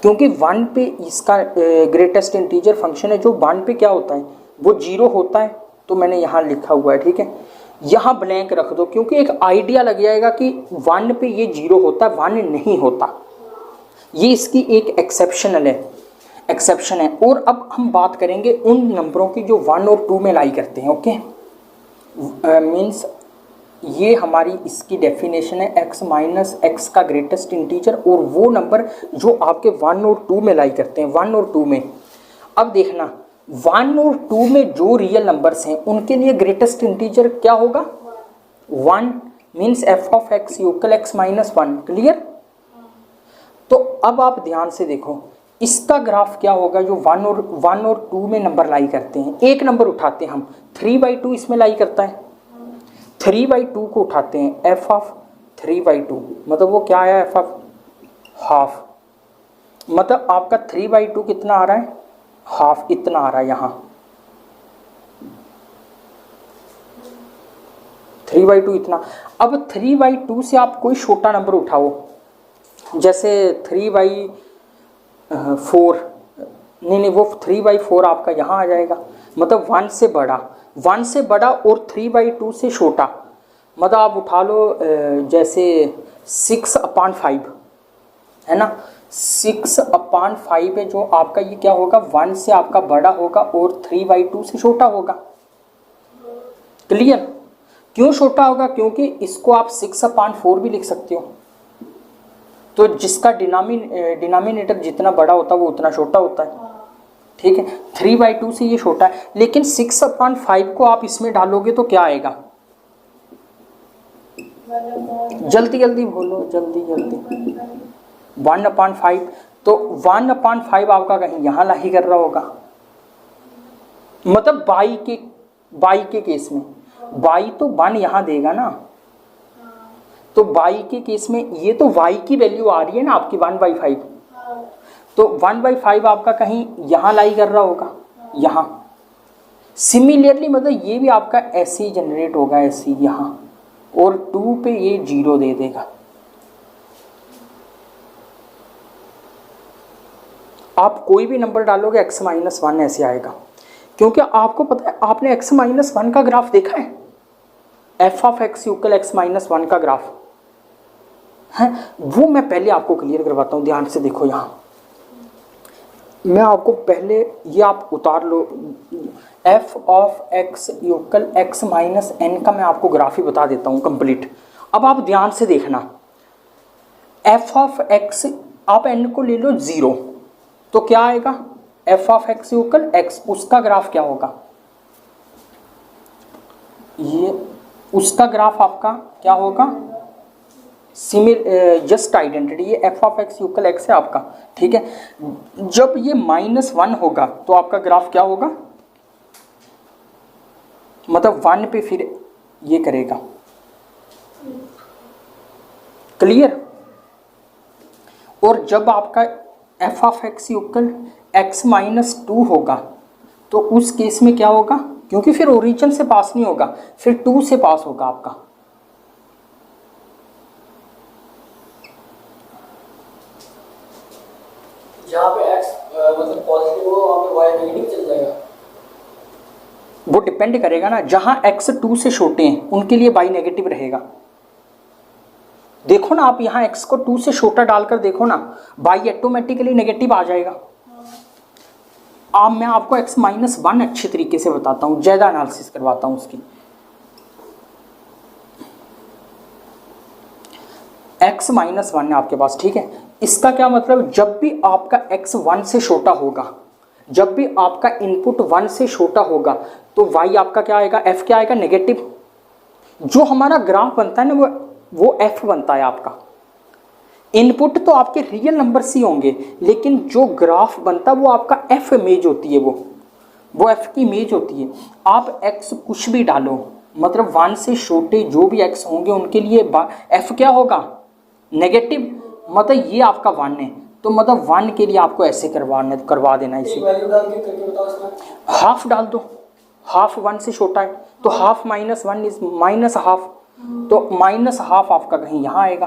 क्योंकि 1 पे इसका ग्रेटेस्ट इंटीजर फंक्शन है, जो 1 पे क्या होता है वो 0 होता है, तो मैंने यहाँ लिखा हुआ है, ठीक है। यहाँ ब्लैंक रख दो, क्योंकि एक आइडिया लग जाएगा कि 1 पे ये 0 होता है, 1 नहीं होता। ये इसकी एक एक्सेप्शन है। और अब हम बात करेंगे उन नंबरों की जो 1 और 2 में लाई करते हैं, ओके। मीन्स ये हमारी इसकी डेफिनेशन है x माइनस एक्स का ग्रेटेस्ट इंटीजर, और वो नंबर जो आपके 1 और 2 में लाई करते हैं, 1 और 2 में। अब देखना 1 और 2 में जो रियल नंबर्स हैं उनके लिए ग्रेटेस्ट इंटीजर क्या होगा, 1, means f of x equal x minus 1, clear. तो अब आप ध्यान से देखो इसका ग्राफ क्या होगा जो 1 और 2 में नंबर लाई करते हैं। एक नंबर उठाते हैं हम, 3/2 इसमें लाई करता है, 3/2 को उठाते हैं, f ऑफ 3/2 मतलब वो क्या आया, f ऑफ हाफ, मतलब आपका 3/2 कितना आ रहा है, हाफ, इतना आ रहा है यहाँ 3/2 इतना। अब 3/2 से आप कोई छोटा नंबर उठाओ, जैसे 3/4, नहीं वो 3/4 आपका यहाँ आ जाएगा, मतलब 1 से बड़ा और 3/2 से छोटा, मतलब आप उठा लो जैसे 6/5 है ना, 6/5 है जो आपका, ये क्या होगा 1 से आपका बड़ा होगा और 3/2 से छोटा होगा, क्लियर। क्यों छोटा होगा, क्योंकि इसको आप 6/4 भी लिख सकते हो, तो जिसका डिनोमिनेटर जितना बड़ा होता है वो उतना छोटा होता है, ठीक है। 3/2 से ये छोटा है, लेकिन 6/5 को आप इसमें डालोगे तो क्या आएगा, जल्दी बोलो, जल्दी 1/5, तो 1/5 आपका कहीं यहाँ लाई कर रहा होगा, मतलब बाई के केस में, बाई तो 1 यहाँ देगा ना, तो बाई के केस में ये तो y की वैल्यू आ रही है ना आपकी 1/5, तो 1/5 आपका कहीं यहाँ लाई कर रहा होगा, यहाँ। सिमिलरली मतलब ये भी आपका ऐसे ही जनरेट होगा, ऐसे ही यहाँ, और 2 पे ये 0 दे देगा। आप कोई भी नंबर डालोगे x माइनस 1 ऐसे आएगा, क्योंकि आपको पता है, आपने x माइनस 1 का ग्राफ देखा है, f of x equal x minus 1 का ग्राफ है, वो मैं पहले आपको क्लियर करवाता हूँ, ध्यान से देखो। यहाँ मैं आपको पहले ये आप उतार लो, f of x equal x minus n का मैं आपको ग्राफ ही बता देता हूँ कंप्लीट। अब आप ध्यान से देखना, f ऑफ x आप n को ले लो 0, तो क्या आएगा, f of x equal x, उसका ग्राफ क्या होगा, ये उसका ग्राफ आपका क्या होगा, जस्ट आइडेंटिटी, ये f of x equal x है आपका, ठीक है। जब ये -1 होगा तो आपका ग्राफ क्या होगा, मतलब 1 पे फिर ये करेगा, क्लियर। और जब आपका f of x equal x minus 2 होगा तो उस केस में क्या होगा, क्योंकि फिर ओरिजिन से पास नहीं होगा, फिर 2 से पास होगा आपका, जहाँ पे x मतलब पॉजिटिव हो वहाँ पे y नेगेटिव चल जाएगा। वो डिपेंड करेगा ना, जहाँ x 2 से छोटे हैं उनके लिए y नेगेटिव रहेगा। देखो ना आप यहाँ x को 2 से छोटा डालकर देखो ना, y ऑटोमेटिकली नेगेटिव आ जाएगा। अब मैं आपको x माइनस 1 अच्छे तरीके से बताता हूँ, ज़्यादा एनालिसिस करवाता हूँ उसकी। x माइनस 1 है आपके पास, ठीक है। इसका क्या मतलब, जब भी आपका x 1 से छोटा होगा, जब भी आपका इनपुट 1 से छोटा होगा तो y आपका क्या आएगा, f क्या आएगा, नेगेटिव। जो हमारा ग्राफ बनता है ना वो f बनता है आपका। इनपुट तो आपके रियल नंबर ही होंगे, लेकिन जो ग्राफ बनता है वो आपका f इमेज होती है, वो f की इमेज होती है। आप x कुछ भी डालो, मतलब 1 से छोटे जो भी x होंगे उनके लिए f क्या होगा, नेगेटिव। मतलब ये आपका 1 है, तो मतलब 1 के लिए आपको ऐसे करवा देना, इसे हाफ डाल दो, हाफ 1 से छोटा है, तो half minus 1 is minus half, तो माइनस हाफ आपका कहीं यहाँ आएगा,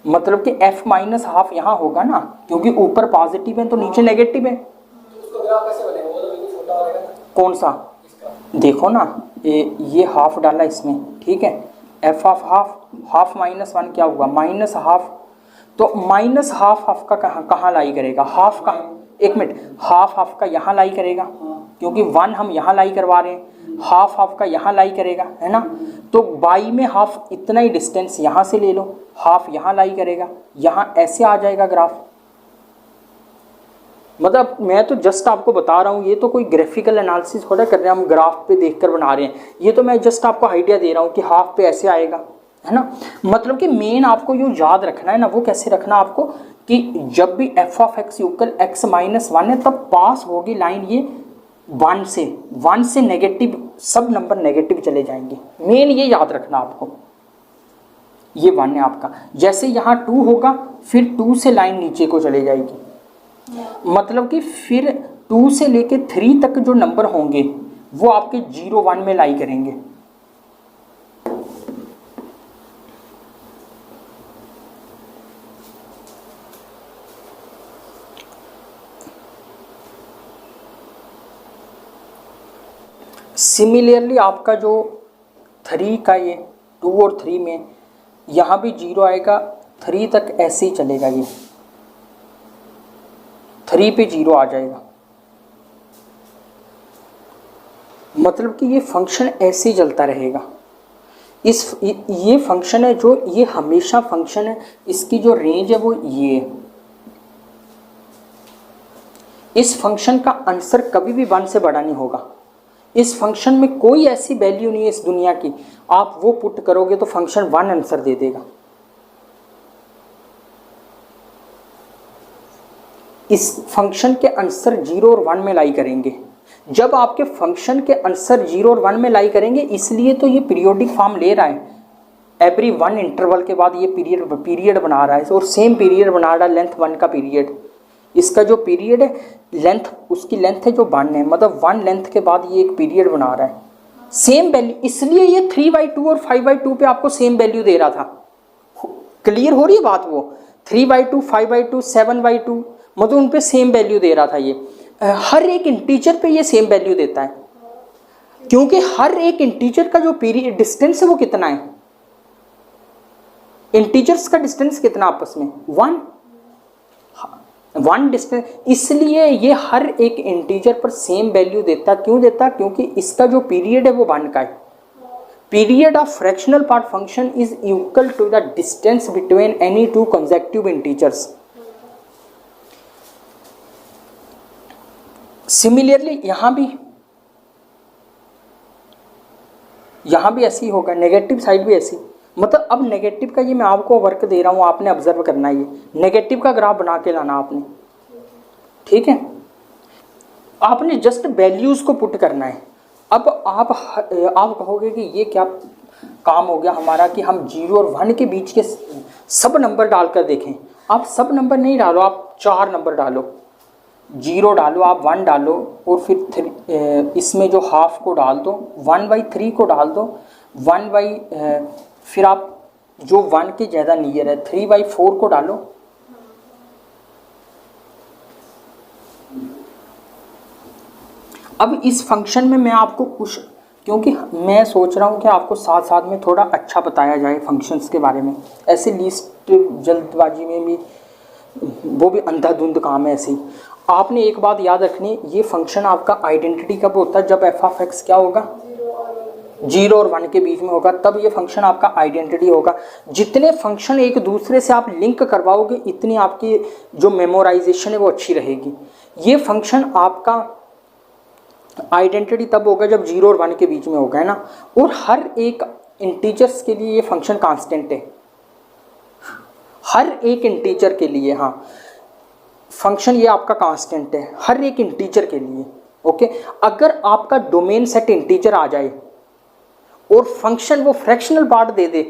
मतलब कि f माइनस हाफ यहाँ होगा ना, क्योंकि ऊपर पॉजिटिव है तो नीचे नेगेटिव है। तो उसका ग्राफ कैसे बनेगा? वो तो बिल्कुल छोटा हो जाएगा ना। कौन सा? इसका देखो ना, ये हाफ डाला इसमें, ठीक है, F of half, half minus one क्या हुआ? Minus half. तो माइनस हाफ हाफ का कहाँ कहाँ लाई करेगा? हाफ का, एक मिनट, हाफ हाफ का यहाँ लाई करेगा, क्योंकि वन हम यहाँ लाई करवा रहे हैं, हाफ हाफ का यहाँ लाई करेगा, है ना। तो बाई में हाफ इतना ही डिस्टेंस यहाँ से ले लो, हाफ यहाँ लाई करेगा, यहाँ ऐसे आ जाएगा ग्राफ। मतलब मैं तो जस्ट आपको बता रहा हूँ, ये तो कोई ग्राफिकल एनालिसिस थोड़ा कर रहे हैं हम, ग्राफ पे देखकर बना रहे हैं, ये तो मैं जस्ट आपको आइडिया दे रहा हूँ कि हाफ पे ऐसे आएगा, है ना। मतलब कि मेन आपको जो याद रखना है ना, वो कैसे रखना आपको, कि जब भी F of x equal x minus one है, तब पास होगी लाइन ये वन से नेगेटिव, सब नंबर नेगेटिव चले जाएंगे, मेन ये याद रखना आपको। ये वन है आपका, जैसे यहाँ टू होगा, फिर टू से लाइन नीचे को चले जाएगी, मतलब कि फिर 2 से लेके 3 तक जो नंबर होंगे वो आपके 0 1 में लाई करेंगे। सिमिलरली आपका जो 3 का, ये 2 और 3 में यहाँ भी 0 आएगा, 3 तक ऐसे ही चलेगा, ये 3 पे 0 आ जाएगा। मतलब कि ये फंक्शन ऐसे ही चलता रहेगा। ये फंक्शन है जो, ये हमेशा फंक्शन है, इसकी जो रेंज है वो ये है। इस फंक्शन का आंसर कभी भी 1 से बड़ा नहीं होगा। इस फंक्शन में कोई ऐसी वैल्यू नहीं है इस दुनिया की, आप वो पुट करोगे तो फंक्शन 1 आंसर दे देगा। इस फंक्शन के आंसर 0 और 1 में लाई करेंगे। जब आपके फंक्शन के आंसर 0 और 1 में लाई करेंगे, इसलिए तो ये पीरियोडिक फॉर्म ले रहा है। एवरी 1 इंटरवल के बाद ये पीरियड बना रहा है, और सेम पीरियड बना रहा है, लेंथ 1 का पीरियड। इसका जो पीरियड है, लेंथ, उसकी लेंथ है जो 1 है, मतलब 1 लेंथ के बाद ये एक पीरियड बना रहा है, सेम वैल्यू। इसलिए ये 3/2 और 5/2 पे आपको सेम वैल्यू दे रहा था। क्लियर हो रही है बात? वो 3/2, 5/2, 7/2, मतलब उन पे सेम वैल्यू दे रहा था। ये हर एक इंटीजर पे ये सेम वैल्यू देता है, क्योंकि हर एक इंटीजर का जो पीरियड डिस्टेंस है वो कितना है, इंटीजर्स का डिस्टेंस कितना आपस में, 1 डिस्टेंस। इसलिए ये हर एक इंटीजर पर सेम वैल्यू देता। क्यों देता? क्योंकि इसका जो पीरियड है वो 1 का है। Period of fractional part function is equal to the distance between any two consecutive integers. Similarly यहां भी ऐसी होगा, नेगेटिव साइड भी ऐसी। मतलब अब नेगेटिव का ये मैं आपको वर्क दे रहा हूँ, आपने ऑब्जर्व करना है। ये नेगेटिव का ग्राफ बना के लाना आपने, ठीक है। आपने जस्ट वैल्यूज को पुट करना है। अब आप कहोगे कि ये क्या काम हो गया हमारा कि हम 0 और 1 के बीच के सब नंबर डालकर देखें। आप सब नंबर नहीं डालो, आप 4 नंबर डालो, 0 डालो, आप 1 डालो, और फिर इसमें जो हाफ को डाल दो, 1/3 को डाल दो, फिर आप जो 1 के ज़्यादा नियर है 3/4 को डालो। अब इस फंक्शन में मैं आपको कुछ, क्योंकि मैं सोच रहा हूँ कि आपको साथ साथ में थोड़ा अच्छा बताया जाए फंक्शंस के बारे में। ऐसे लिस्ट जल्दबाजी में भी, वो भी अंधाधुंध काम है ऐसे ही। आपने एक बात याद रखनी, ये फंक्शन आपका आइडेंटिटी कब होता है? जब एफ ऑफ एक्स क्या होगा, 0 और 1 के बीच में होगा, तब ये फंक्शन आपका आइडेंटिटी होगा। जितने फंक्शन एक दूसरे से आप लिंक करवाओगे, इतनी आपकी जो मेमोराइजेशन है वो अच्छी रहेगी। ये फंक्शन आपका आइडेंटिटी तब होगा जब 0 और 1 के बीच में होगा, है ना। और हर एक इंटीजर्स के लिए ये फंक्शन कांस्टेंट है, हर एक इंटीजर के लिए। हाँ, फंक्शन ये आपका कांस्टेंट है हर एक इंटीजर के लिए, ओके। अगर आपका डोमेन सेट इंटीजर आ जाए और फंक्शन वो फ्रैक्शनल पार्ट दे दे,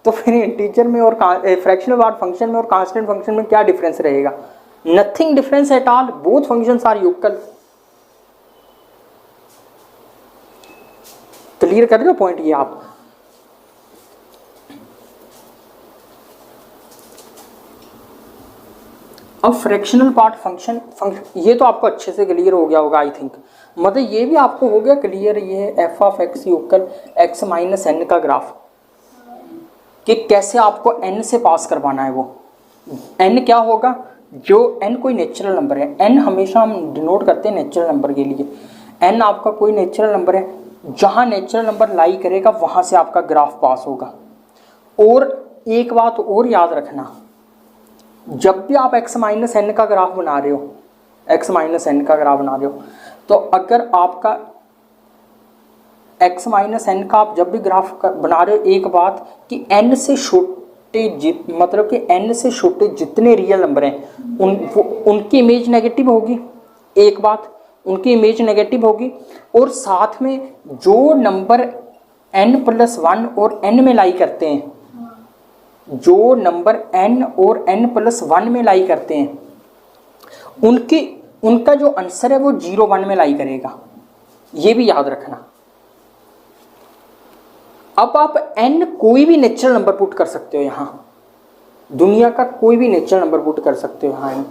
तो फिर इंटीजर में और फ्रैक्शनल पार्ट फंक्शन में और कांस्टेंट फंक्शन में क्या डिफरेंस रहेगा? Nothing difference at all, both functions are equal. Clear कर रहे हो पॉइंट ये आप? अब फ्रैक्शनल पार्ट फंक्शन ये तो आपको अच्छे से क्लियर हो गया होगा आई थिंक। मतलब ये भी आपको हो गया क्लियर, ये f of x equal x minus n का ग्राफ, कि कैसे आपको n से पास करवाना है। वो n क्या होगा, जो n कोई नेचुरल नंबर है, n हमेशा हम डिनोट करते हैं नेचुरल नंबर के लिए। n आपका कोई नेचुरल नंबर है, जहाँ नेचुरल नंबर लाई करेगा वहाँ से आपका ग्राफ पास होगा। और एक बात और याद रखना, जब भी आप x माइनस एन का ग्राफ बना रहे हो, x माइनस एन का ग्राफ बना रहे हो, तो अगर आपका x माइनस एन का आप जब भी ग्राफ बना रहे हो, एक बात कि n से छोटे मतलब कि n से छोटे जितने रियल नंबर हैं उनकी इमेज नेगेटिव होगी। एक बात, उनकी इमेज नेगेटिव होगी। और साथ में जो नंबर n+1 और n में लाई करते हैं, जो नंबर n और n+1 में लाई करते हैं, उनका जो आंसर है वो 0 1 में लाई करेगा। ये भी याद रखना। अब आप n कोई भी नेचुरल नंबर पुट कर सकते हो, यहाँ दुनिया का कोई भी नेचुरल नंबर पुट कर सकते हो यहाँ n।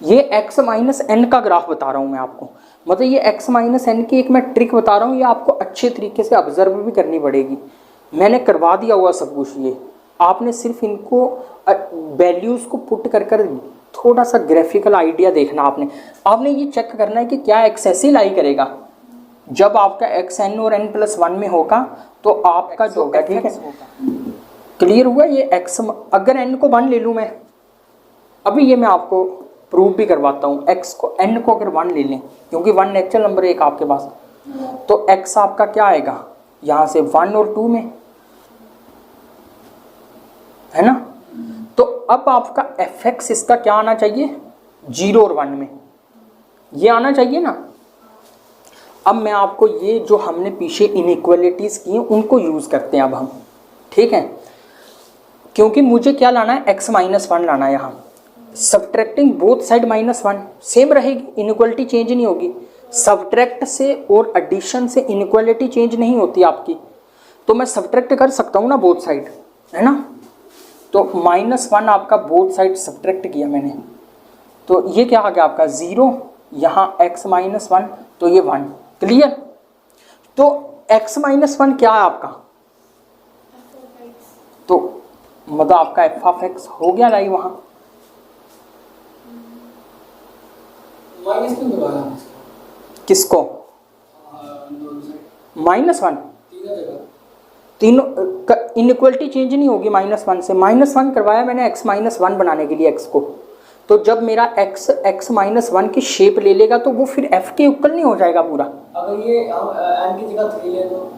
ये x माइनस एन का ग्राफ बता रहा हूँ मैं आपको, मतलब ये x माइनस एन की एक मैं ट्रिक बता रहा हूँ, ये आपको अच्छे तरीके से ऑब्जर्व भी करनी पड़ेगी। मैंने करवा दिया हुआ सब कुछ, ये आपने सिर्फ इनको वैल्यूज़ को पुट कर कर थोड़ा सा ग्राफिकल आइडिया देखना। आपने ये चेक करना है कि क्या x ऐसे लाई करेगा। जब आपका x n और n+1 में होगा तो आपका जो होगा, ठीक है, क्लियर हुआ। ये x, अगर n को 1 ले लूँ मैं, अभी ये मैं आपको प्रूव भी करवाता हूँ। x को n को अगर 1 ले लें, क्योंकि 1 नेचुरल नंबर है एक आपके पास, तो x आपका क्या आएगा यहाँ से 1 और 2 में, है ना। तो अब आपका fx इसका क्या आना चाहिए, 0 और 1 में, ये आना चाहिए ना। अब मैं आपको ये जो हमने पीछे इनइक्वालिटीज की हैं उनको यूज करते हैं अब हम, ठीक है। क्योंकि मुझे क्या लाना है, x माइनस 1 लाना है। यहाँ सब्ट्रैक्टिंग बोथ साइड -1 सेम रहेगी, इनइक्वालिटी चेंज नहीं होगी। सब्ट्रैक्ट से और एडिशन से इनइक्वालिटी चेंज नहीं होती आपकी, तो मैं सब्ट्रैक्ट कर सकता हूँ ना बोथ साइड, है ना। तो -1 आपका बोथ साइड सब्ट्रैक्ट किया मैंने, तो ये क्या आ गया आपका 0, यहाँ x माइनस 1, तो ये 1, क्लियर। तो x माइनस 1 क्या है आपका, तो मतलब आपका f ऑफ x हो गया लाई वहाँ। माइनस क्यों दबाया किसको, -1, तीनों इनइक्वालिटी चेंज नहीं होगी -1 से। -1 करवाया मैंने x माइनस 1 बनाने के लिए x को, तो जब मेरा x माइनस 1 की शेप ले लेगा तो वो फिर f के इक्वल नहीं हो जाएगा पूरा। अगर ये हम n की जगह 3 ले तो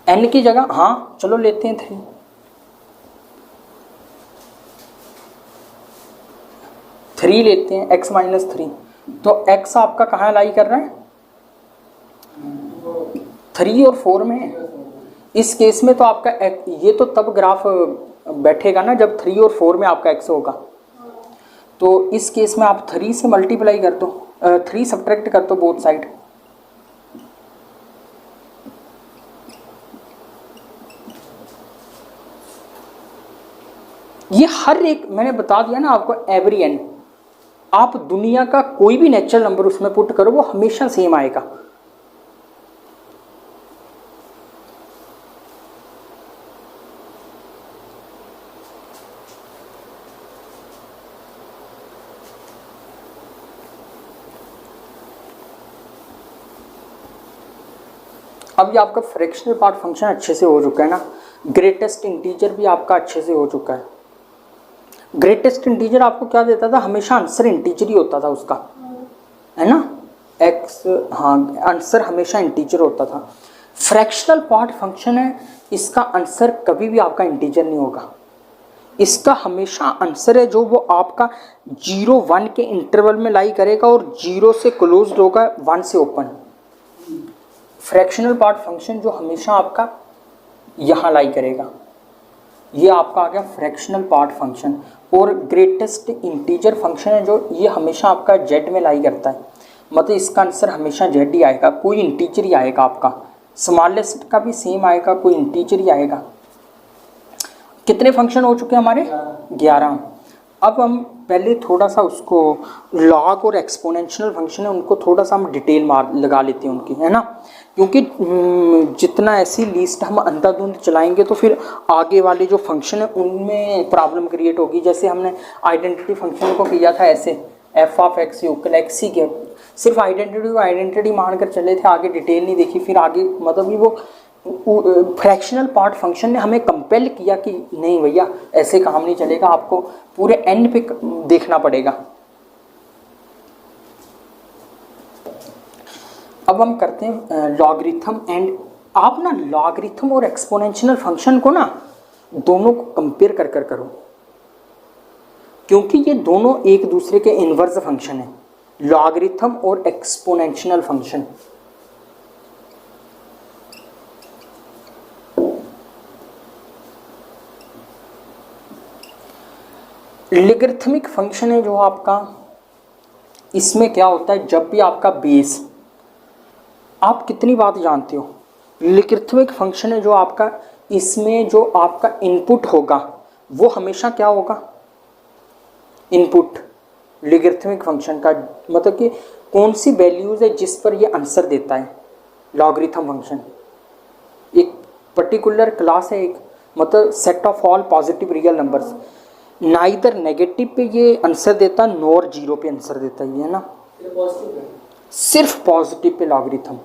n की जगह, हाँ चलो लेते हैं 3 लेते हैं, x माइनस 3, तो x आपका कहाँ लाई कर रहा है, 3 और 4 में। इस केस में तो आपका ये तो तब ग्राफ बैठेगा ना जब 3 और 4 में आपका x होगा। तो इस केस में आप 3 से मल्टीप्लाई कर दो, 3 सब्ट्रैक्ट कर दो बोथ साइड, ये हर एक मैंने बता दिया ना आपको, एवरी n आप दुनिया का कोई भी नेचुरल नंबर उसमें पुट करो वो हमेशा सेम आएगा। अब ये आपका फ्रैक्शनल पार्ट फंक्शन अच्छे से हो चुका है ना। ग्रेटेस्ट इंटीजर भी आपका अच्छे से हो चुका है। ग्रेटेस्ट इंटीजर आपको क्या देता था, हमेशा आंसर इंटीजर ही होता था उसका, है ना। x, हाँ आंसर हमेशा इंटीजर होता था। फ्रैक्शनल पार्ट फंक्शन है, इसका आंसर कभी भी आपका इंटीजर नहीं होगा। इसका हमेशा आंसर है जो वो आपका 0 1 के इंटरवल में लाई करेगा और 0 से क्लोज होगा, 1 से ओपन। फ्रैक्शनल पार्ट फंक्शन जो हमेशा आपका यहाँ लाई करेगा, ये आपका आ गया फ्रैक्शनल पार्ट फंक्शन। और ग्रेटेस्ट इंटीजर फंक्शन है जो ये हमेशा आपका z में लाई करता है, मतलब इसका आंसर हमेशा z ही आएगा, कोई इंटीजर ही आएगा आपका। स्मॉलेस्ट का भी सेम आएगा, कोई इंटीजर ही आएगा। कितने फंक्शन हो चुके हैं हमारे, 11। अब हम पहले थोड़ा सा उसको लॉग और एक्सपोनेंशियल फंक्शन है उनको थोड़ा सा हम डिटेल मार लगा लेते हैं उनकी, है ना, क्योंकि जितना ऐसी लिस्ट हम अंधाधुंध चलाएंगे तो फिर आगे वाले जो फंक्शन है उनमें प्रॉब्लम क्रिएट होगी। जैसे हमने आइडेंटिटी फंक्शन को किया था ऐसे F of x equal X ही के, सिर्फ आइडेंटिटी को आइडेंटिटी मानकर चले थे, आगे डिटेल नहीं देखी। फिर आगे मतलब कि वो फ्रैक्शनल पार्ट फंक्शन ने हमें कंपेल किया कि नहीं भैया ऐसे काम नहीं चलेगा, आपको पूरे एंड पे देखना पड़ेगा। अब हम करते हैं लॉगरिथम एंड, आप ना लॉगरिथम और एक्सपोनेंशियल फंक्शन को ना दोनों को कंपेयर कर करो, क्योंकि ये दोनों एक दूसरे के इनवर्स फंक्शन है, लॉगरिथम और एक्सपोनेंशियल फंक्शन। लिगरिथमिक फंक्शन है जो आपका, इसमें क्या होता है, जब भी आपका बेस, आप कितनी बात जानते हो, लिगरिथमिक फंक्शन है जो आपका, इसमें जो आपका इनपुट होगा वो हमेशा क्या होगा, इनपुट। लिगरिथमिक फंक्शन का मतलब कि कौन सी वैल्यूज है जिस पर ये आंसर देता है लॉगरिथम फंक्शन। एक पर्टिकुलर क्लास है, एक मतलब set of all positive real numbers, neither negative पे ये आंसर देता नॉर जीरो पे आंसर देता है ना, सिर्फ पॉजिटिव पे लॉगरिथम।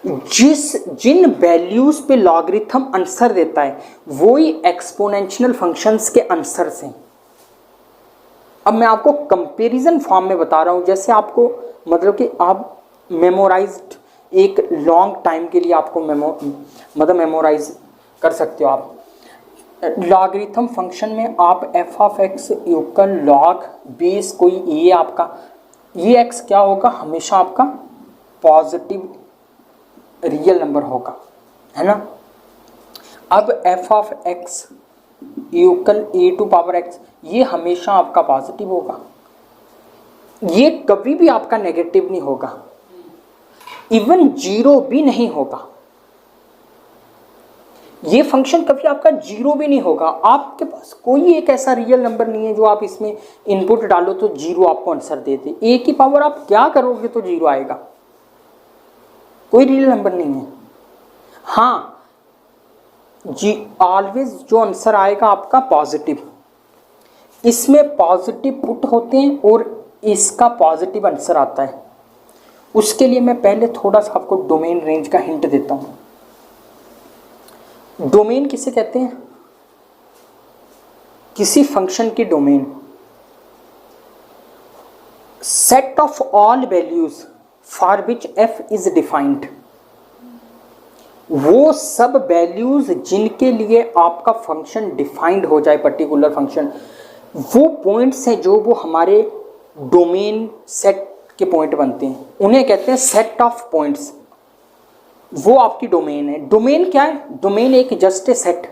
जिन वैल्यूज पे लॉगरिथम आंसर देता है वही एक्सपोनेंशियल फंक्शंस के आंसर्स हैं। अब मैं आपको कंपैरिजन फॉर्म में बता रहा हूं, जैसे आपको मतलब कि आप मेमोराइज्ड एक लॉन्ग टाइम के लिए आपको मेमोराइज कर सकते हो आप। लॉगरिथम फंक्शन में आप F of x equal log base कोई ये आपका, ये एक्स क्या होगा, हमेशा आपका पॉजिटिव रियल नंबर होगा, है ना। अब f of x equal a to power x, ये हमेशा आपका पॉजिटिव होगा, ये कभी भी आपका नेगेटिव नहीं होगा, इवन जीरो भी नहीं होगा। ये फंक्शन कभी आपका जीरो भी नहीं होगा। आपके पास कोई एक ऐसा रियल नंबर नहीं है जो आप इसमें इनपुट डालो तो जीरो आपको आंसर दे दे। ए की पावर आप क्या करोगे तो जीरो आएगा, कोई रियल नंबर नहीं है। हाँ जी, ऑलवेज जो आंसर आएगा आपका पॉजिटिव, इसमें पॉजिटिव पुट होते हैं और इसका पॉजिटिव आंसर आता है। उसके लिए मैं पहले थोड़ा सा आपको डोमेन रेंज का हिंट देता हूं। डोमेन किसे कहते हैं, किसी फंक्शन की domain, set of all values for which F is defined, वो सब वैल्यूज जिनके लिए आपका फंक्शन डिफाइंड हो जाए, पर्टिकुलर फंक्शन, वो पॉइंट्स हैं जो वो हमारे डोमेन सेट के पॉइंट बनते हैं, उन्हें कहते हैं सेट ऑफ पॉइंट्स। वो आपकी डोमेन है। डोमेन क्या है, डोमेन एक जस्ट ए सेट,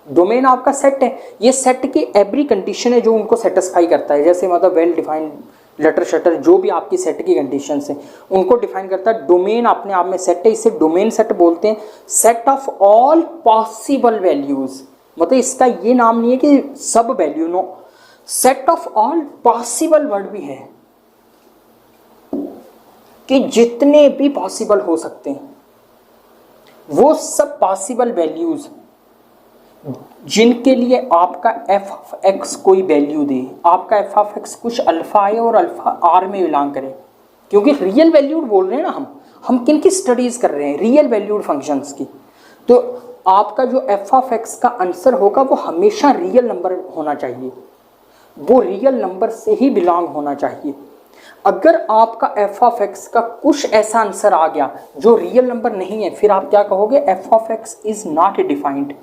डोमेन आपका सेट है, ये सेट की एवरी कंडीशन है जो उनको सेटिस्फाई करता है। जैसे मतलब वेल डिफाइंड लेटर शटर, जो भी आपकी सेट की कंडीशंस हैं उनको डिफाइन करता है। डोमेन अपने आप में सेट है, इसे डोमेन सेट बोलते हैं। Set of all possible values, मतलब इसका ये नाम नहीं है कि सब value, no, set of all possible word भी है कि जितने भी पॉसिबल हो सकते हैं, वो सब पॉसिबल वैल्यूज जिनके लिए आपका एफ ऑफ एक्स कोई वैल्यू दे, आपका एफ ऑफ एक्स कुछ अल्फा है और अल्फा आर में बिलोंग करे, क्योंकि रियल वैल्यूड बोल रहे हैं ना हम किन की स्टडीज कर रहे हैं, रियल वैल्यूड फंक्शंस की। तो आपका जो एफ ऑफ एक्स का आंसर होगा वो हमेशा रियल नंबर होना चाहिए, वो रियल नंबर से ही बिलोंग होना चाहिए। अगर आपका एफ ऑफ एक्स का कुछ ऐसा आंसर आ गया जो रियल नंबर नहीं है, फिर आप क्या कहोगे, F of x is not defined.